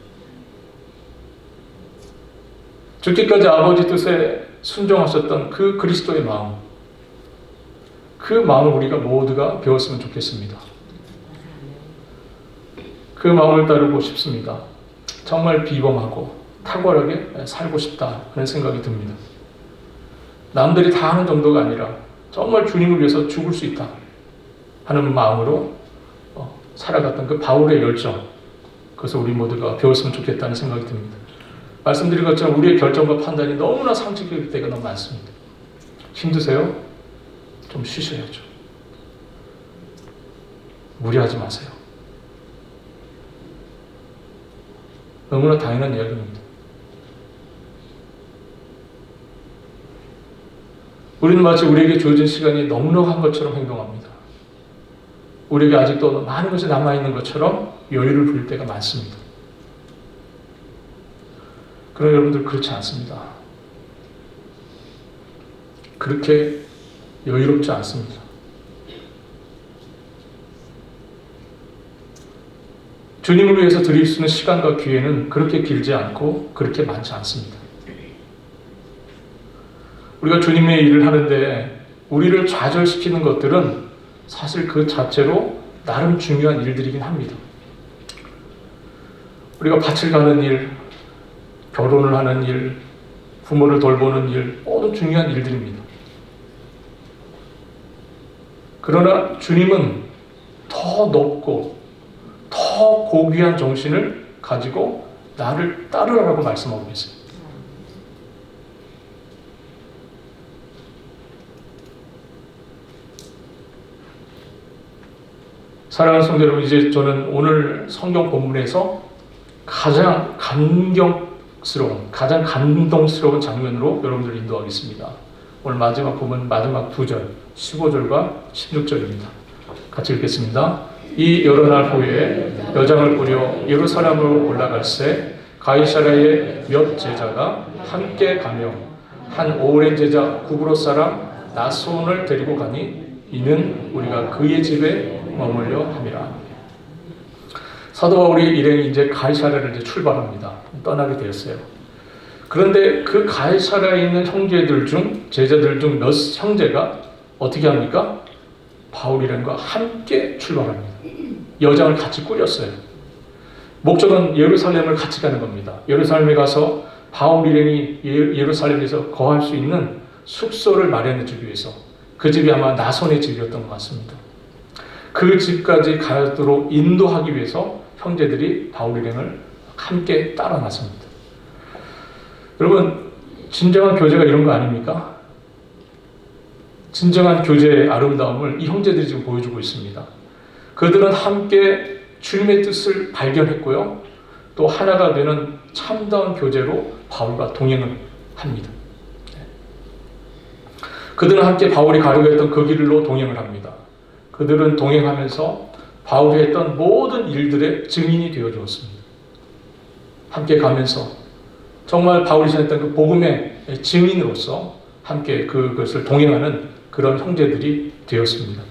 죽기까지 아버지 뜻에 순종하셨던 그 그리스도의 마음, 그 마음을 우리가 모두가 배웠으면 좋겠습니다. 그 마음을 따르고 싶습니다. 정말 비범하고 탁월하게 살고 싶다 하는 생각이 듭니다. 남들이 다 하는 정도가 아니라 정말 주님을 위해서 죽을 수 있다 하는 마음으로 살아갔던 그 바울의 열정, 그것을 우리 모두가 배웠으면 좋겠다는 생각이 듭니다. 말씀드린 것처럼 우리의 결정과 판단이 너무나 상식적일 때가 너무 많습니다. 힘드세요? 좀 쉬셔야죠. 무리하지 마세요. 너무나 당연한 이야기입니다. 우리는 마치 우리에게 주어진 시간이 넉넉한 것처럼 행동합니다. 우리에게 아직도 많은 것이 남아있는 것처럼 여유를 부릴 때가 많습니다. 그러나 여러분들 그렇지 않습니다. 그렇게 여유롭지 않습니다. 주님을 위해서 드릴 수 있는 시간과 기회는 그렇게 길지 않고 그렇게 많지 않습니다. 우리가 주님의 일을 하는데 우리를 좌절시키는 것들은 사실 그 자체로 나름 중요한 일들이긴 합니다. 우리가 밭을 가는 일, 결혼을 하는 일, 부모를 돌보는 일, 모두 중요한 일들입니다. 그러나 주님은 더 높고 더 고귀한 정신을 가지고 나를 따르라고 말씀하고 계세요. 사랑하는 성도 여러분, 이제 저는 오늘 성경 본문에서 가장 감동스러운 장면으로 여러분들을 인도하겠습니다. 오늘 마지막 본문 마지막 2절, 15절과 16절입니다. 같이 읽겠습니다. 이 여러 날 후에 여장을 꾸려 예루살렘으로 올라갈새 가이사랴의 몇 제자가 함께 가며 한 오랜 제자 구브로 사람 나손을 데리고 가니 이는 우리가 그의 집에 머물려 함이라. 사도 바울이 일행이 이제 가이사랴를 이제 출발합니다. 떠나게 되었어요. 그런데 그 가이사랴에 있는 형제들 중, 제자들 중 몇 형제가 어떻게 합니까? 바울 일행과 함께 출발합니다. 여장을 같이 꾸렸어요. 목적은 예루살렘을 같이 가는 겁니다. 예루살렘에 가서 바울 일행이 예루살렘에서 거할 수 있는 숙소를 마련해 주기 위해서. 그 집이 아마 나손의 집이었던 것 같습니다. 그 집까지 가도록 인도하기 위해서 형제들이 바울 일행을 함께 따라 나섭니다. 여러분, 진정한 교제가 이런 거 아닙니까? 진정한 교제의 아름다움을 이 형제들이 지금 보여주고 있습니다. 그들은 함께 주님의 뜻을 발견했고요. 또 하나가 되는 참다운 교제로 바울과 동행을 합니다. 그들은 함께 바울이 가려고 했던 그 길로 동행을 합니다. 그들은 동행하면서 바울이 했던 모든 일들의 증인이 되어 주었습니다. 함께 가면서 정말 바울이 전했던 그 복음의 증인으로서 함께 그것을 동행하는 그런 형제들이 되었습니다.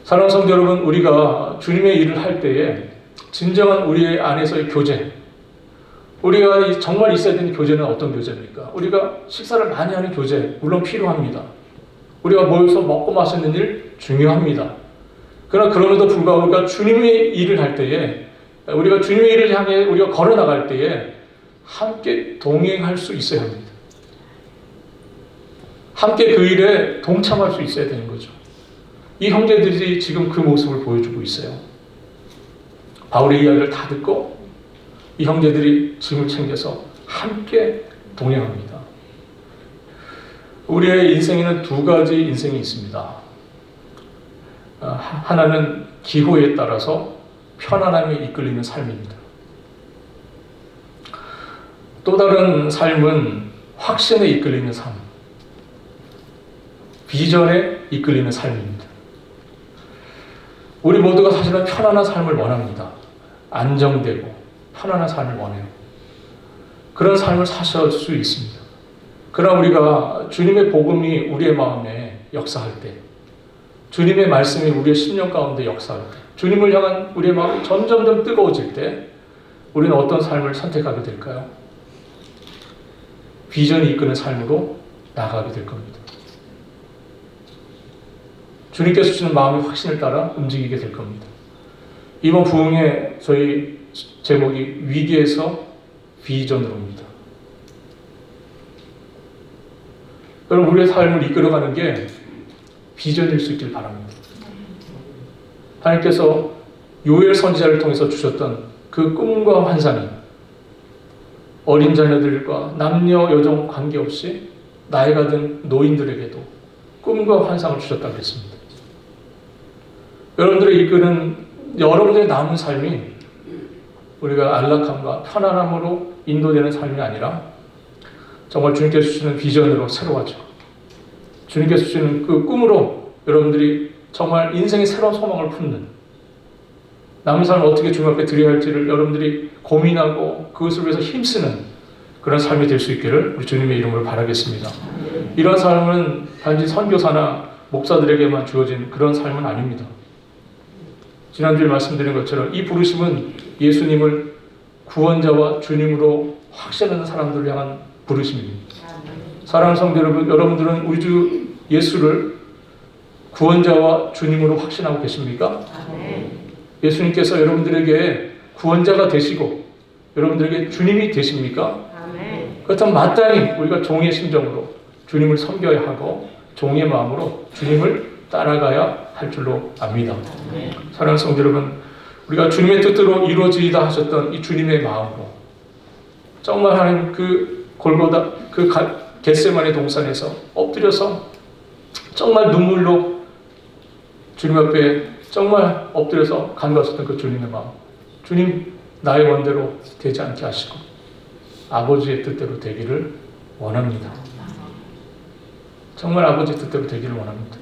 사랑하는 성도 여러분, 우리가 주님의 일을 할 때에 진정한 우리 안에서의 교제, 우리가 정말 있어야 되는 교제는 어떤 교제입니까? 우리가 식사를 많이 하는 교제, 물론 필요합니다. 우리가 모여서 먹고 마시는 일 중요합니다. 그러나 그럼에도 불구하고 우리가 주님의 일을 할 때에, 우리가 주님의 일을 향해 우리가 걸어나갈 때에 함께 동행할 수 있어야 합니다. 함께 그 일에 동참할 수 있어야 되는 거죠. 이 형제들이 지금 그 모습을 보여주고 있어요. 바울의 이야기를 다 듣고 이 형제들이 짐을 챙겨서 함께 동행합니다. 우리의 인생에는 두 가지 인생이 있습니다. 하나는 기호에 따라서 편안함에 이끌리는 삶입니다. 또 다른 삶은 확신에 이끌리는 삶, 비전에 이끌리는 삶입니다. 우리 모두가 사실은 편안한 삶을 원합니다. 안정되고 편안한 삶을 원해요. 그런 삶을 사실 수 있습니다. 그러나 우리가 주님의 복음이 우리의 마음에 역사할 때, 주님의 말씀이 우리의 심령 가운데 역사할 때, 주님을 향한 우리의 마음이 점점점 뜨거워질 때 우리는 어떤 삶을 선택하게 될까요? 비전이 이끄는 삶으로 나아가게 될 겁니다. 주님께서 주시는 마음의 확신을 따라 움직이게 될 겁니다. 이번 부흥의 저희 제목이 위기에서 비전으로입니다. 여러분, 우리의 삶을 이끌어가는 게 비전일 수 있길 바랍니다. 하나님께서 요엘 선지자를 통해서 주셨던 그 꿈과 환상이 어린 자녀들과 남녀 여종 관계없이 나이가 든 노인들에게도 꿈과 환상을 주셨다고 했습니다. 여러분들의 이끄는 여러분들의 남은 삶이 우리가 안락함과 편안함으로 인도되는 삶이 아니라 정말 주님께서 주시는 비전으로 새로워져, 주님께서 주시는 그 꿈으로 여러분들이 정말 인생의 새로운 소망을 품는, 남은 삶을 어떻게 주님 앞에 드려야 할지를 여러분들이 고민하고 그것을 위해서 힘쓰는 그런 삶이 될 수 있기를 우리 주님의 이름으로 바라겠습니다. 이런 삶은 단지 선교사나 목사들에게만 주어진 그런 삶은 아닙니다. 지난주에 말씀드린 것처럼 이 부르심은 예수님을 구원자와 주님으로 확신하는 사람들을 향한 부르심입니다. 사랑하는 성도 여러분, 여러분들은 우리 주 예수를 구원자와 주님으로 확신하고 계십니까? 예수님께서 여러분들에게 구원자가 되시고 여러분들에게 주님이 되십니까? 그렇다면 마땅히 우리가 종의 심정으로 주님을 섬겨야 하고 종의 마음으로 주님을 따라가야 할 줄로 압니다. 사랑하는 성도 여러분, 우리가 주님의 뜻대로 이루어지이다 하셨던 이 주님의 마음으로 정말 하나님 그 골고다 그 겟세마네 동산에서 엎드려서 정말 눈물로 주님 앞에 정말 엎드려서 간구하셨던 그 주님의 마음, 주님 나의 원대로 되지 않게 하시고 아버지의 뜻대로 되기를 원합니다. 정말 아버지의 뜻대로 되기를 원합니다.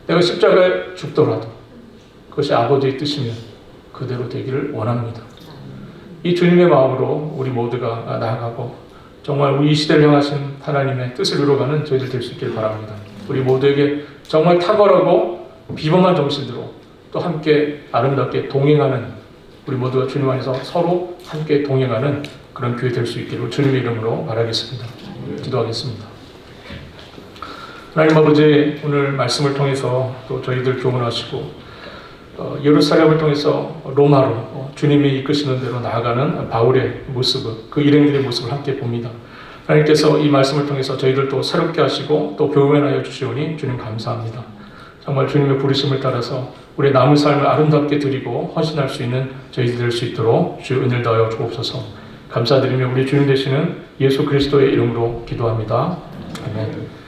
내가 십자가에 죽더라도 그것이 아버지의 뜻이면 그대로 되기를 원합니다. 이 주님의 마음으로 우리 모두가 나아가고 정말 우리 이 시대를 향하신 하나님의 뜻을 이루어가는 저희들 될 수 있기를 바랍니다. 우리 모두에게 정말 탁월하고 비범한 정신으로 또 함께 아름답게 동행하는 우리 모두가 주님 안에서 서로 함께 동행하는 그런 교회 될 수 있기를 주님의 이름으로 바라겠습니다. 기도하겠습니다. 하나님 아버지, 오늘 말씀을 통해서 또 저희들 교훈하시고 예루살렘을 통해서 로마로 주님이 이끄시는 대로 나아가는 바울의 모습을, 그 일행들의 모습을 함께 봅니다. 하나님께서 이 말씀을 통해서 저희들도 새롭게 하시고 또 교훈하여 주시오니 주님 감사합니다. 정말 주님의 부르심을 따라서 우리의 남은 삶을 아름답게 드리고 헌신할 수 있는 저희들 될 수 있도록 주 은혜를 더하여 주옵소서. 감사드리며 우리 주님 되시는 예수 그리스도의 이름으로 기도합니다. 아멘.